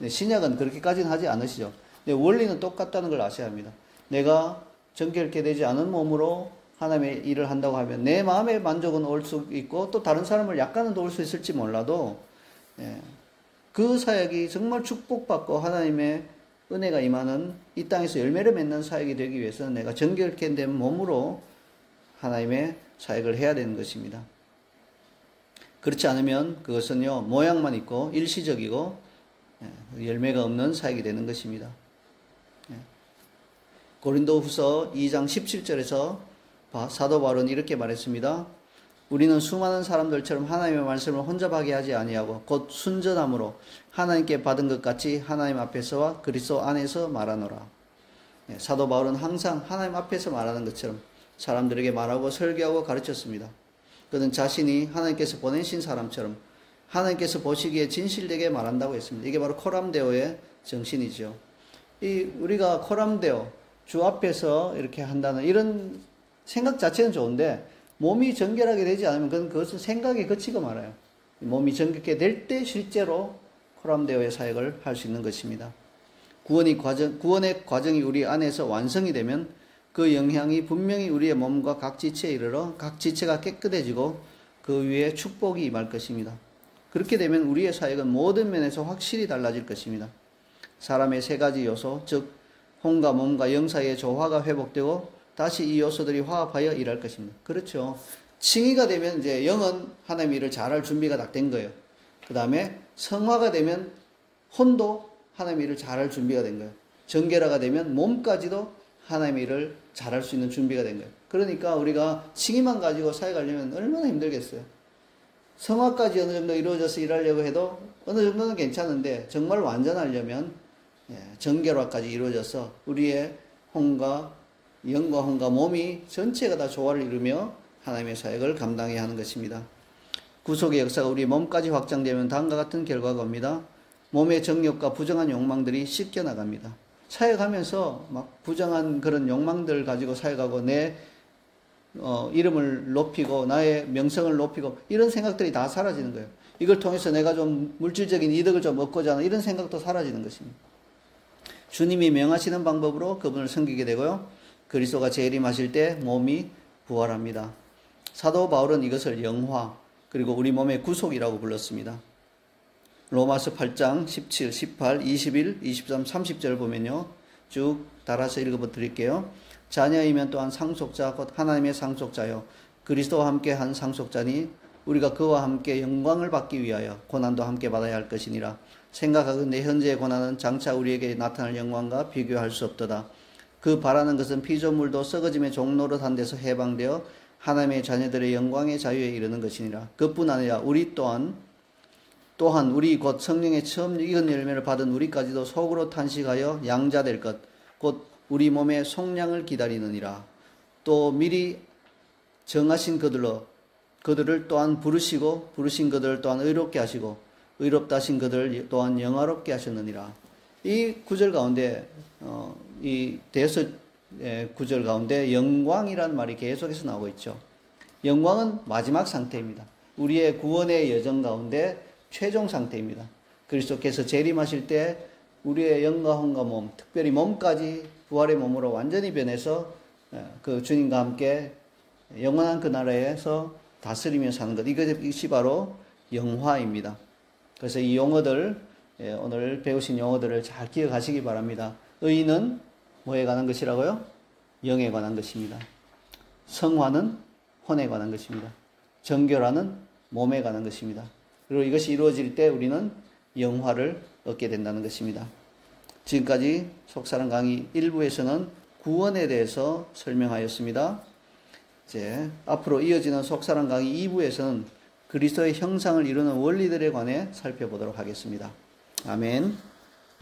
신약은 그렇게까지는 하지 않으시죠. 근데 원리는 똑같다는 걸 아셔야 합니다. 내가 정결케 되지 않은 몸으로 하나님의 일을 한다고 하면 내 마음의 만족은 올 수 있고 또 다른 사람을 약간은 도울 수 있을지 몰라도 그 사역이 정말 축복받고 하나님의 은혜가 임하는 이 땅에서 열매를 맺는 사역이 되기 위해서는 내가 정결케 된 몸으로 하나님의 사역을 해야 되는 것입니다. 그렇지 않으면 그것은요, 모양만 있고 일시적이고 열매가 없는 사역이 되는 것입니다. 고린도후서 2장 17절에서 사도 바울은 이렇게 말했습니다. 우리는 수많은 사람들처럼 하나님의 말씀을 혼잡하게 하지 아니하고 곧 순전함으로 하나님께 받은 것 같이 하나님 앞에서와 그리스도 안에서 말하노라. 사도 바울은 항상 하나님 앞에서 말하는 것처럼 사람들에게 말하고 설교하고 가르쳤습니다. 그는 자신이 하나님께서 보내신 사람처럼 하나님께서 보시기에 진실되게 말한다고 했습니다. 이게 바로 코람데오의 정신이죠. 우리가 코람데오, 주 앞에서 이렇게 한다는 이런 생각 자체는 좋은데 몸이 정결하게 되지 않으면 그것은 생각에 그치고 말아요. 몸이 정결하게 될 때 실제로 코람데오의 사역을 할 수 있는 것입니다. 구원의 과정이 우리 안에서 완성이 되면 그 영향이 분명히 우리의 몸과 각 지체에 이르러 각 지체가 깨끗해지고 그 위에 축복이 임할 것입니다. 그렇게 되면 우리의 사역은 모든 면에서 확실히 달라질 것입니다. 사람의 세 가지 요소, 즉 혼과 몸과 영 사이의 조화가 회복되고 다시 이 요소들이 화합하여 일할 것입니다. 그렇죠. 칭의가 되면 이제 영은 하나님의 일을 잘할 준비가 다 된 거예요. 그 다음에 성화가 되면 혼도 하나님의 일을 잘할 준비가 된 거예요. 정결화가 되면 몸까지도 하나님의 일을 잘할 수 있는 준비가 된 거예요. 그러니까 우리가 칭의만 가지고 사역하려면 얼마나 힘들겠어요. 성화까지 어느 정도 이루어져서 일하려고 해도 어느 정도는 괜찮은데 정말 완전하려면 정결화까지 이루어져서 우리의 혼과 영과 혼과 몸이 전체가 다 조화를 이루며 하나님의 사역을 감당해야 하는 것입니다. 구속의 역사가 우리 몸까지 확장되면 다음과 같은 결과가 옵니다. 몸의 정욕과 부정한 욕망들이 씻겨나갑니다. 사역하면서 막 부정한 그런 욕망들 가지고 사역하고 내 이름을 높이고 나의 명성을 높이고 이런 생각들이 다 사라지는 거예요. 이걸 통해서 내가 좀 물질적인 이득을 좀 얻고자 하는 이런 생각도 사라지는 것입니다. 주님이 명하시는 방법으로 그분을 섬기게 되고요. 그리스도가 재림하실 때 몸이 부활합니다. 사도 바울은 이것을 영화 그리고 우리 몸의 구속이라고 불렀습니다. 로마서 8장 17, 18, 21, 23, 30절 보면요. 쭉 따라서 읽어 드릴게요. 자녀이면 또한 상속자 곧 하나님의 상속자요 그리스도와 함께 한 상속자니 우리가 그와 함께 영광을 받기 위하여 고난도 함께 받아야 할 것이니라. 생각하건대 현재의 고난은 장차 우리에게 나타날 영광과 비교할 수 없도다. 그 바라는 것은 피조물도 썩어짐의 종노릇한 데서 해방되어 하나님의 자녀들의 영광의 자유에 이르는 것이니라. 그뿐 아니라 우리 또한 우리 곧 성령의 처음 익은 열매를 받은 우리까지도 속으로 탄식하여 양자될 것 곧 우리 몸의 속량을 기다리느니라. 또 미리 정하신 그들을 또한 부르시고 부르신 그들을 또한 의롭게 하시고 의롭다 하신 그들을 또한 영화롭게 하셨느니라. 이 구절 가운데 이 대서 구절 가운데 영광이라는 말이 계속해서 나오고 있죠. 영광은 마지막 상태입니다. 우리의 구원의 여정 가운데 최종 상태입니다. 그리스도께서 재림하실 때 우리의 영과 혼과 몸, 특별히 몸까지 부활의 몸으로 완전히 변해서 그 주님과 함께 영원한 그 나라에서 다스리며 사는 것. 이것이 바로 영화입니다. 그래서 이 용어들 오늘 배우신 용어들을 잘 기억하시기 바랍니다. 의는 뭐에 관한 것이라고요? 영에 관한 것입니다. 성화는 혼에 관한 것입니다. 정결하는 몸에 관한 것입니다. 그리고 이것이 이루어질 때 우리는 영화를 얻게 된다는 것입니다. 지금까지 속사랑 강의 1부에서는 구원에 대해서 설명하였습니다. 이제 앞으로 이어지는 속사랑 강의 2부에서는 그리스도의 형상을 이루는 원리들에 관해 살펴보도록 하겠습니다. 아멘.